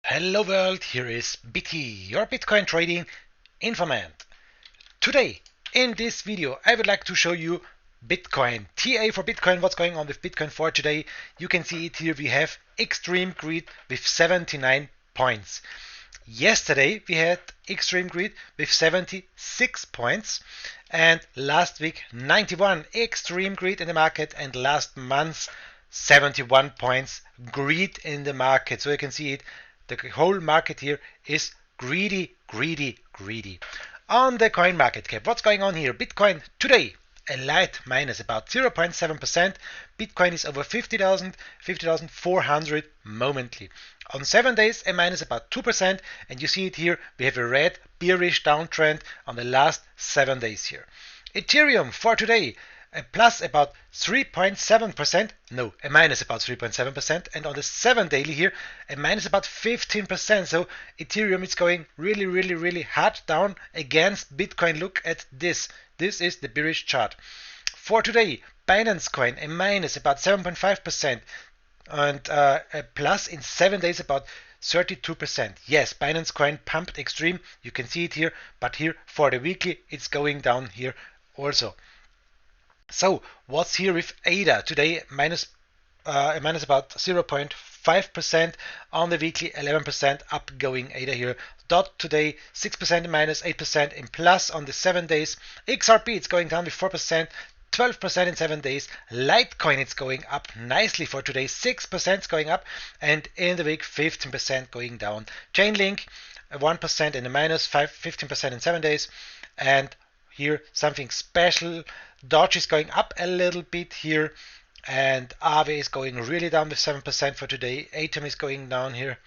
Hello world, here is Biti, your Bitcoin trading informant. Today, in this video, I would like to show you Bitcoin. TA for Bitcoin, what's going on with Bitcoin for today. You can see it here, we have extreme greed with 79 points. Yesterday, we had extreme greed with 76 points. And last week, 91 extreme greed in the market. And last month, 71 points greed in the market. So you can see it. The whole market here is greedy, greedy, greedy. On the coin market cap, what's going on here? Bitcoin today, a light minus about 0.7%. Bitcoin is over 50,000, 50,400 momently. On 7 days, a minus about 2%, and you see it here, we have a red bearish downtrend on the last 7 days here. Ethereum for today, a plus about 3.7%, no, a minus about 3.7%, and on the 7 daily here, a minus about 15%. So Ethereum is going really, really, really hard down against Bitcoin. Look at this. This is the bearish chart. For today, Binance Coin, a minus about 7.5%, and a plus in 7 days about 32%. Yes, Binance Coin pumped extreme. You can see it here, but here for the weekly, it's going down here also. So what's here with ADA today? Minus about 0.5% on the weekly, 11% up going ADA here. DOT today 6% in minus, 8% in plus on the 7 days. XRP it's going down with 4%. 12% in 7 days. Litecoin it's going up nicely for today. 6% going up, and in the week 15% going down. Chainlink 1% in the minus, 15% in 7 days, and here something special. Doge is going up a little bit here, and Aave is going really down with 7% for today. Atom is going down here.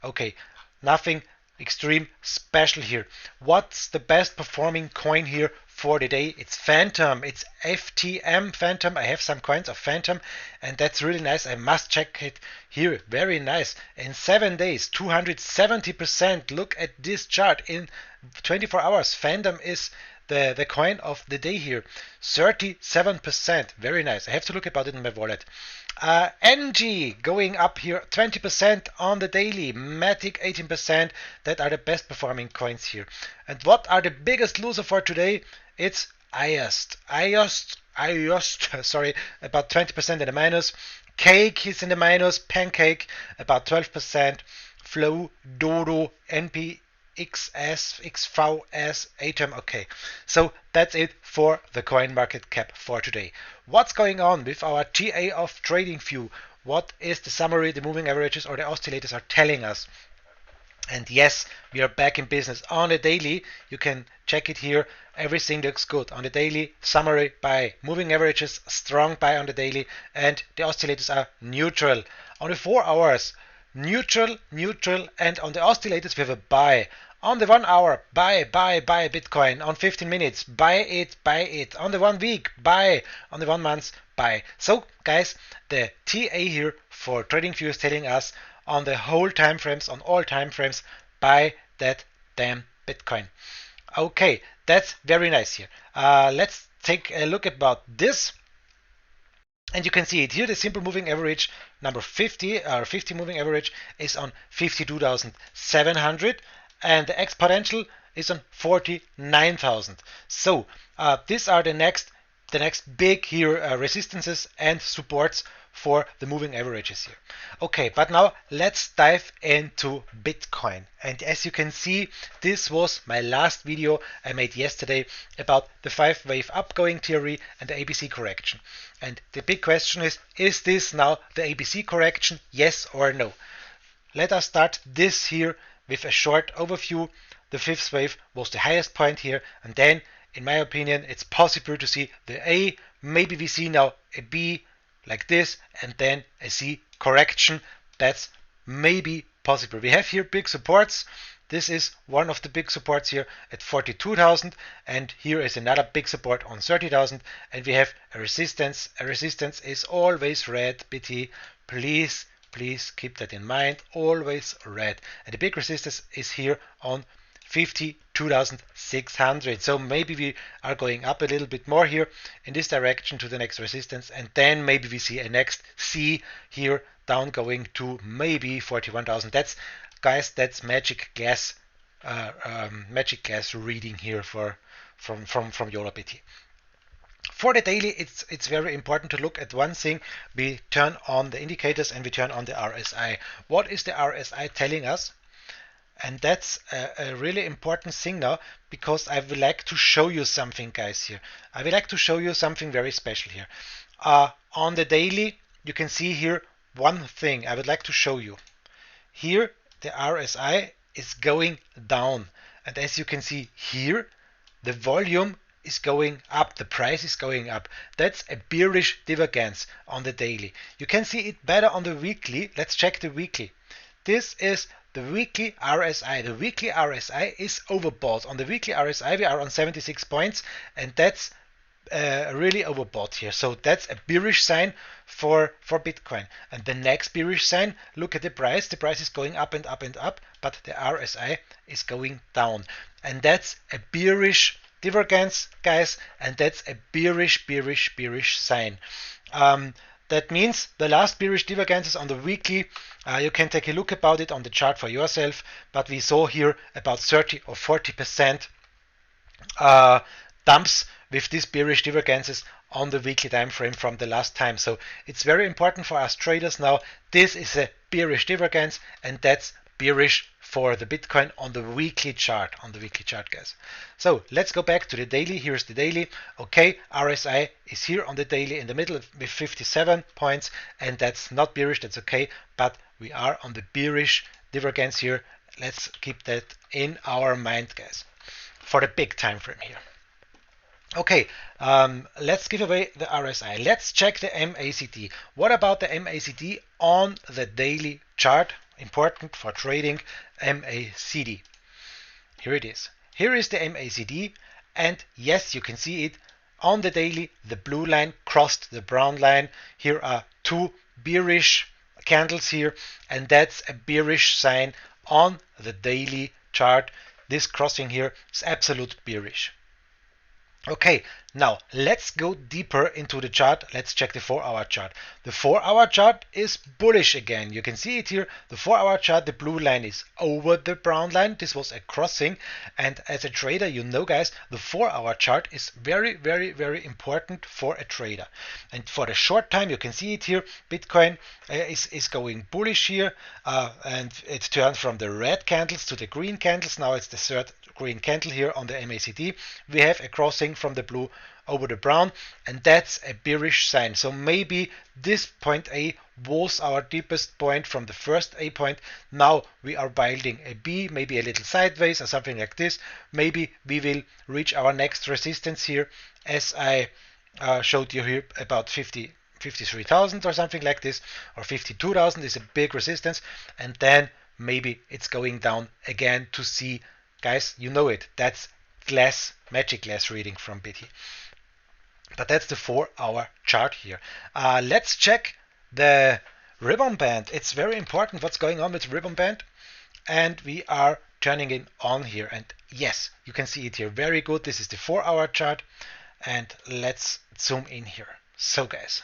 Okay, nothing extreme special here. What's the best performing coin here for the day? It's Phantom. It's FTM Phantom. I have some coins of Phantom, and that's really nice. I must check it here. Very nice. In 7 days, 270%. Look at this chart. In 24 hours, Phantom is the coin of the day here. 37%. Very nice. I have to look about it in my wallet. NG going up here 20% on the daily. Matic 18%. That are the best performing coins here. And what are the biggest loser for today? It's IOST, sorry, about 20% in the minus. Cake is in the minus. Pancake about 12%. Flow, Dodo, NP, XS, XVS, Atom. Okay, so that's it for the coin market cap for today. What's going on with our TA of TradingView? What is the summary the moving averages or the oscillators are telling us? And yes, we are back in business on the daily. You can check it here. Everything looks good on the daily. Summary by moving averages, strong buy on the daily, and the oscillators are neutral. On the 4 hours, neutral, neutral, and on the oscillators we have a buy. On the 1 hour, buy Bitcoin. On 15 minutes, buy it. On the 1 week, buy. On the 1 month, buy. So, guys, the TA here for TradingView is telling us on the whole time frames, on all time frames, buy that damn Bitcoin. Okay, that's very nice here. Let's take a look about this. And you can see it here, the simple moving average number 50, or 50 moving average is on 52,700, and the exponential is on 49,000. So these are the next big here resistances and supports for the moving averages here. Okay, but now let's dive into Bitcoin. And as you can see, this was my last video I made yesterday about the 5-wave upgoing theory and the ABC correction. And the big question is this now the ABC correction, yes or no? Let us start this here with a short overview. The 5th wave was the highest point here, and then in my opinion it's possible to see the A, maybe we see now a B like this, and then a C correction. That's maybe possible. We have here big supports. This is one of the big supports here at 42,000, and here is another big support on 30,000, and we have a resistance. A resistance is always red, Biti. Please keep that in mind. Always red. And the big resistance is here on 52,600. So maybe we are going up a little bit more here in this direction to the next resistance, and then maybe we see a next C here down going to maybe 41,000. That's, guys, that's magic glass reading here from Biti. For the daily, it's very important to look at one thing. We turn on the indicators and we turn on the RSI. What is the RSI telling us? And that's a really important thing now, because I would like to show you something, guys, here. I would like to show you something very special here. On the daily, you can see here one thing I would like to show you. Here, the RSI is going down. And as you can see here, the volume is going up, the price is going up. That's a bearish divergence on the daily. You can see it better on the weekly. Let's check the weekly. This is the weekly RSI. The weekly RSI is overbought. On the weekly RSI, we are on 76 points, and that's really overbought here. So that's a bearish sign for Bitcoin. And the next bearish sign, look at the price. The price is going up and up and up, but the RSI is going down. And that's a bearish divergence, guys, and that's a bearish sign. That means the last bearish divergences on the weekly, you can take a look about it on the chart for yourself, but we saw here about 30 or 40% dumps with these bearish divergences on the weekly time frame from the last time. So it's very important for us traders now. This is a bearish divergence, and that's bearish for the Bitcoin on the weekly chart, guys. So let's go back to the daily. Here's the daily. Okay, RSI is here on the daily in the middle with 57 points, and that's not bearish, that's okay, but we are on the bearish divergence here. Let's keep that in our mind, guys, for the big time frame here. Okay, let's give away the RSI. Let's check the MACD. What about the MACD on the daily chart? Important for trading, MACD. Here it is. Here is the MACD, and yes, you can see it on the daily. The blue line crossed the brown line. Here are two bearish candles here, and that's a bearish sign on the daily chart. This crossing here is absolute bearish. Okay, now let's go deeper into the chart. Let's check the 4-hour chart. The 4-hour chart is bullish again. You can see it here. The 4-hour chart, the blue line is over the brown line. This was a crossing. And as a trader, you know, guys, the 4-hour chart is very important for a trader. And for the short time, you can see it here. Bitcoin is going bullish here. And it turned from the red candles to the green candles. Now it's the third green candle here on the MACD. We have a crossing from the blue over the brown, and that's a bearish sign. So maybe this point A was our deepest point from the first A point. Now we are building a B, maybe a little sideways or something like this. Maybe we will reach our next resistance here, as I showed you here, about 53,000 or something like this, or 52,000 is a big resistance, and then maybe it's going down again to see. Guys, you know it. That's magic glass reading from Biti. But that's the 4-hour chart here. Let's check the ribbon band. It's very important what's going on with ribbon band. And we are turning it on here. And yes, you can see it here. Very good. This is the 4-hour chart. And let's zoom in here. So guys,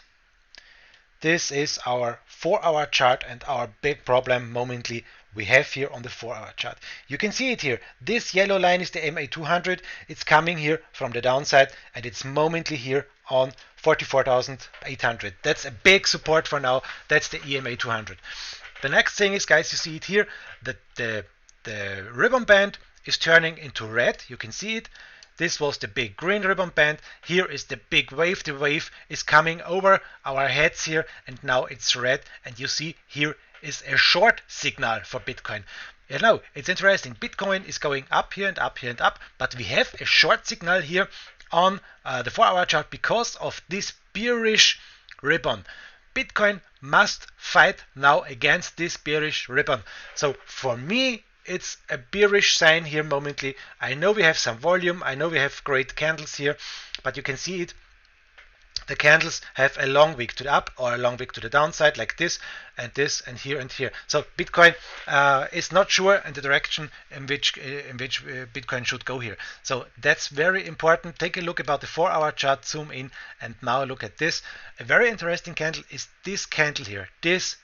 this is our 4-hour chart and our big problem momently we have here on the 4-hour chart. You can see it here. This yellow line is the MA200. It's coming here from the downside, and it's momently here on 44,800. That's a big support for now. That's the EMA200. The next thing is, guys, you see it here, that the ribbon band is turning into red. You can see it. This was the big green ribbon band. Here is the big wave. The wave is coming over our heads here, and now it's red. And you see here is a short signal for Bitcoin. You know, it's interesting. Bitcoin is going up here and up here and up, but we have a short signal here on the 4-hour chart because of this bearish ribbon. Bitcoin must fight now against this bearish ribbon. So for me, it's a bearish sign here momently. I know we have some volume. I know we have great candles here, but you can see it. the candles have a long wick to the up or a long wick to the downside, like this and here and here. So Bitcoin is not sure in the direction in which Bitcoin should go here. So that's very important. Take a look about the 4-hour chart, zoom in, and now look at this. A very interesting candle is this candle here. This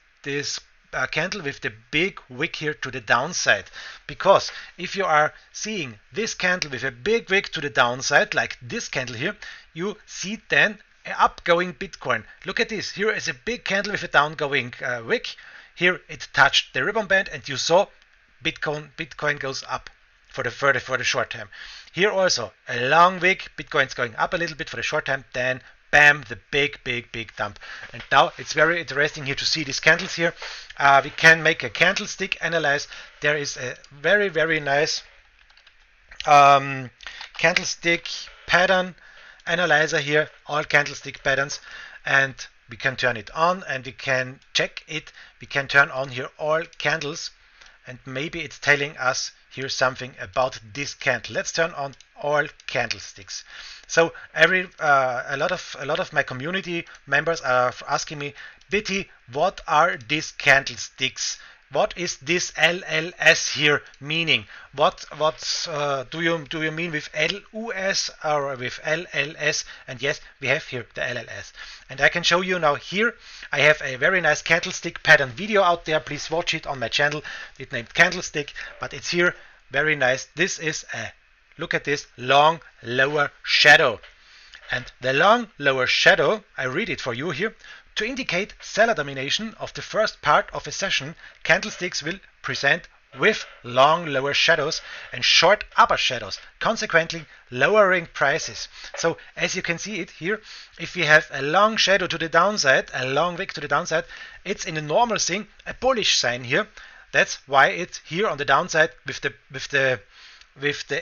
candle with the big wick here to the downside, because if you are seeing this candle with a big wick to the downside, like this candle here, you see then upgoing Bitcoin. Look at this. Here is a big candle with a downgoing wick. Here it touched the ribbon band, and you saw Bitcoin goes up for the short time. Here also a long wick. Bitcoin's going up a little bit for the short time. Then bam, the big dump. And now it's very interesting here to see these candles here. We can make a candlestick analyze. There is a very nice candlestick pattern analyzer here, all candlestick patterns, and we can turn it on and we can check it. We can turn on here all candles, and maybe it's telling us here something about this candle. Let's turn on all candlesticks. So a lot of my community members are asking me, Biti, what are these candlesticks? What is this LLS here meaning? What do you mean with LUS or with LLS? And yes, we have here the LLS. And I can show you now here. I have a very nice candlestick pattern video out there. Please watch it on my channel. It's named Candlestick, but it's here very nice. This is a, look at this, long lower shadow. And the long lower shadow, I read it for you here. To indicate seller domination of the first part of a session, candlesticks will present with long lower shadows and short upper shadows, consequently lowering prices. So as you can see it here, if we have a long shadow to the downside, a long wick to the downside, it's in the normal thing a bullish sign here. That's why it's here on the downside with the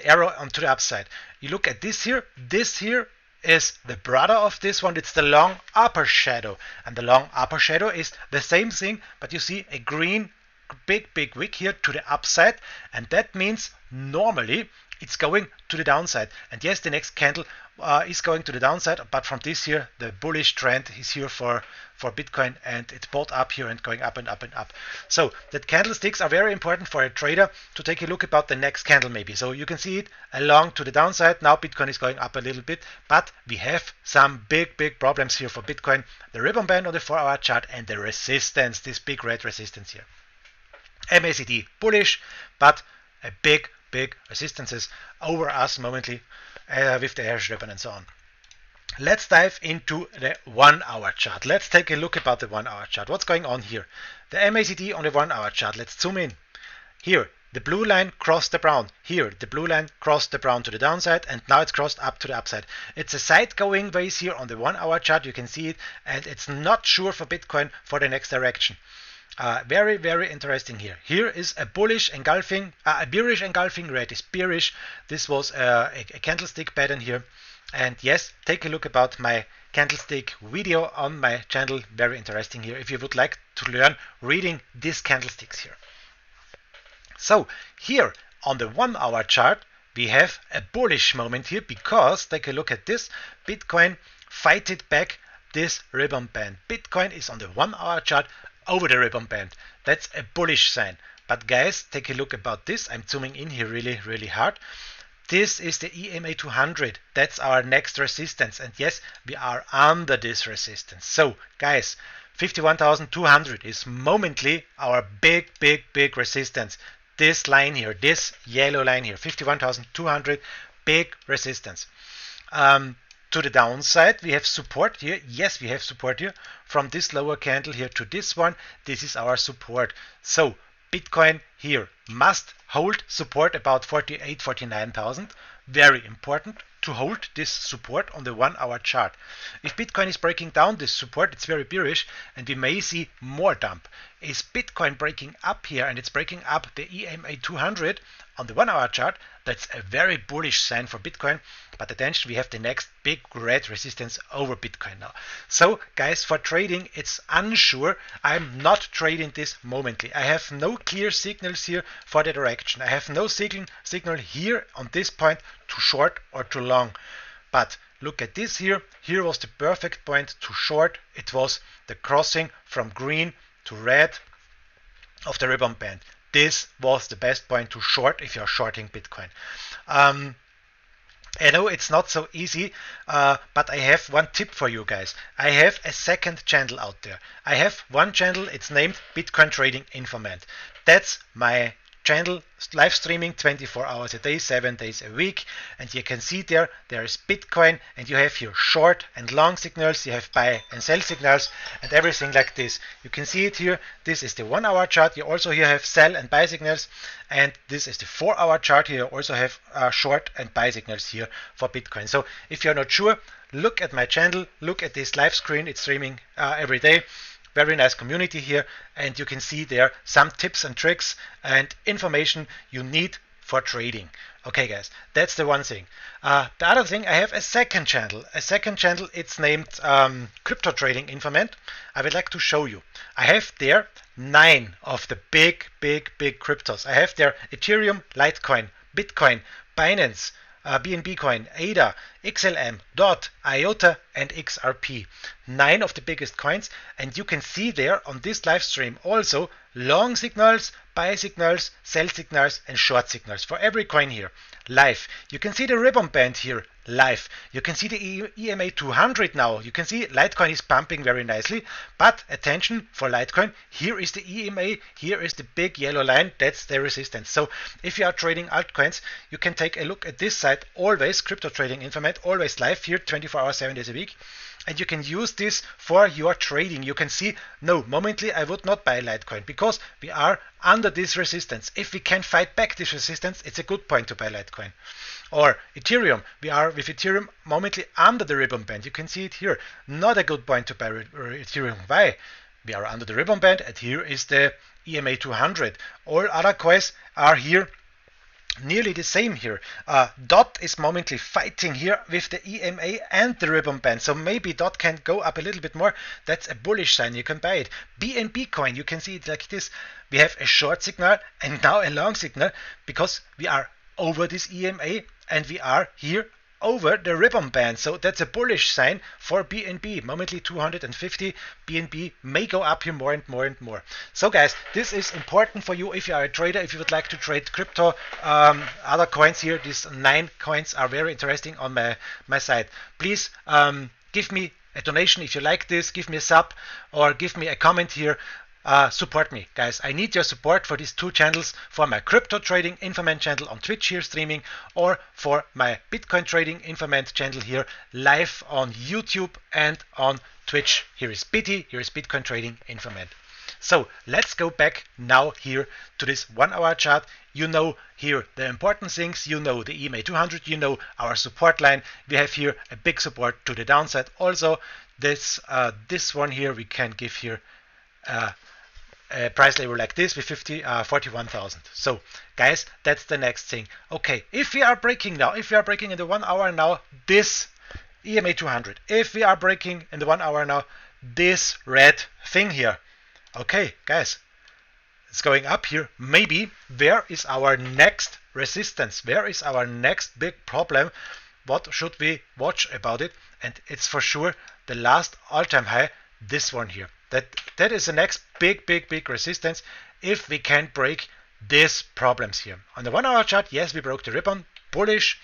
arrow onto the upside. You look at this here is the brother of this one. It's the long upper shadow, and the long upper shadow is the same thing, but you see a green big wick here to the upside, and that means normally it's going to the downside. And yes, the next candle is going to the downside, but from this here the bullish trend is here for Bitcoin, and it's bought up here and going up and up and up. So the candlesticks are very important for a trader to take a look about the next candle maybe. So you can see it along to the downside. Now Bitcoin is going up a little bit, but we have some big problems here for Bitcoin. The ribbon band on the 4-hour chart and the resistance, this big red resistance here. MACD bullish, but a big resistances over us momently with the hash ribbon and so on. Let's dive into the 1-hour chart. Let's take a look about the 1-hour chart. What's going on here? The MACD on the 1-hour chart. Let's zoom in. Here, the blue line crossed the brown. Here, the blue line crossed the brown to the downside, and now it's crossed up to the upside. It's a side-going ways here on the 1-hour chart. You can see it, and it's not sure for Bitcoin for the next direction. Very interesting here. Here is a bullish engulfing, a bearish engulfing red is bearish. This was a candlestick pattern here. And yes, take a look about my candlestick video on my channel. Very interesting here if you would like to learn reading these candlesticks here. So here on the 1-hour chart, we have a bullish moment here because take a look at this. Bitcoin fighted back this ribbon band. Bitcoin is on the 1-hour chart over the ribbon band. That's a bullish sign. But guys, take a look about this. I'm zooming in here really hard. This is the EMA 200. That's our next resistance. And yes, we are under this resistance. So guys, 51,200 is momently our big resistance. This line here, this yellow line here, 51,200, big resistance. To the downside, we have support here. Yes, we have support here. From this lower candle here to this one, this is our support. So Bitcoin here must hold support about 48, 49,000. Very important to hold this support on the 1-hour chart. If Bitcoin is breaking down this support, it's very bearish and we may see more dump. Is Bitcoin breaking up here and it's breaking up the EMA 200 on the 1-hour chart, that's a very bullish sign for Bitcoin. But attention, we have the next big red resistance over Bitcoin now. So guys, for trading, it's unsure. I'm not trading this momently. I have no clear signals here for the direction. I have no signal here on this point to short or to long. But look at this here. Here was the perfect point to short. It was the crossing from green to red of the ribbon band. This was the best point to short if you're shorting Bitcoin. I know it's not so easy, but I have one tip for you guys. I have a second channel out there. I have one channel, it's named Bitcoin Trading Informant. That's my channel, live streaming 24 hours a day, 7 days a week, and you can see there is Bitcoin, and you have here short and long signals, you have buy and sell signals, and everything like this. You can see it here. This is the 1 hour chart. You also here have sell and buy signals, and this is the 4 hour chart. Here you also have short and buy signals here for Bitcoin. So if you're not sure, look at my channel, look at this live screen. It's streaming every day. Very nice community here, and you can see there some tips and tricks and information you need for trading. Okay guys, that's the one thing. The other thing, I have a second channel. It's named Crypto Trading Informant. I would like to show you. I have there 9 of the big cryptos. I have there Ethereum, Litecoin, Bitcoin, Binance, BNB coin, ADA, XLM, DOT, IOTA, and XRP. 9 of the biggest coins, and you can see there on this live stream also long signals, buy signals, sell signals, and short signals for every coin here live. You can see the ribbon band here live. You can see the EMA 200 now. You can see Litecoin is pumping very nicely, but attention for Litecoin, here is the EMA, here is the big yellow line, that's the resistance. So if you are trading altcoins, you can take a look at this site, always Crypto Trading Informant, always live here 24 hours 7 days a week, and you can use this for your trading. You can see, no, momently I would not buy Litecoin because we are under this resistance. If we can fight back this resistance, it's a good point to buy Litecoin. Or Ethereum, we are with Ethereum momently under the ribbon band. You can see it here. Not a good point to buy Ethereum. Why? We are under the ribbon band, and here is the EMA 200. All other coins are here nearly the same here. DOT is momently fighting here with the EMA and the ribbon band, so maybe DOT can go up a little bit more. That's a bullish sign. You can buy it. BNB coin, you can see it like this. We have a short signal and now a long signal because we are over this EMA and we are here over the ribbon band. So that's a bullish sign for BNB. Momently 250. BNB may go up here more and more and more. So guys, this is important for you if you are a trader, if you would like to trade crypto, other coins here. These 9 coins are very interesting on my site. Please give me a donation if you like this, give me a sub or give me a comment here. Support me, guys. I need your support for these 2 channels, for my Crypto Trading Informant channel on Twitch here streaming, or for my Bitcoin Trading Informant channel here live on YouTube and on Twitch. Here is Biti, here is Bitcoin Trading Informant. So let's go back now here to this 1 hour chart. You know here the important things, you know the EMA 200, you know our support line. We have here a big support to the downside. Also this one here we can give here a price level like this with 41,000. So guys, that's the next thing. Okay, if we are breaking now, if we are breaking in the 1 hour now this EMA 200, if we are breaking in the 1 hour now this red thing here, okay guys, it's going up here. Maybe where is our next resistance? Where is our next big problem? What should we watch about it? And it's for sure the last all-time high, this one here. That is the next big resistance if we can break these problems here. On the 1 hour chart, yes, we broke the ribbon, bullish.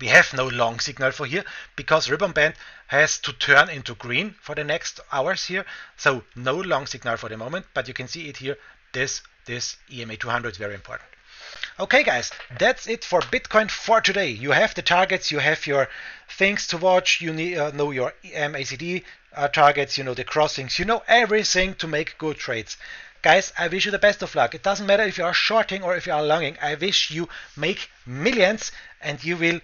We have no long signal for here because ribbon band has to turn into green for the next hours here. So no long signal for the moment, but you can see it here. This EMA 200 is very important. Okay guys, that's it for Bitcoin for today. You have the targets, you have your things to watch, you need know your MACD targets, you know the crossings, you know everything to make good trades. Guys, I wish you the best of luck. It doesn't matter if you are shorting or if you are longing. I wish you make millions and you will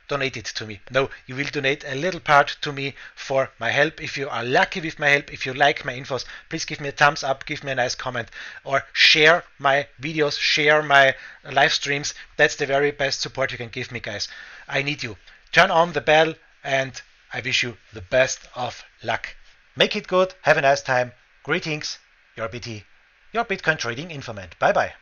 donate it to me. No, you will donate a little part to me for my help. If you are lucky with my help, if you like my infos, please give me a thumbs up, give me a nice comment, or share my videos, share my live streams. That's the very best support you can give me, guys. I need you. Turn on the bell, and I wish you the best of luck. Make it good. Have a nice time. Greetings. Your Biti, your Bitcoin Trading Informant. Bye bye.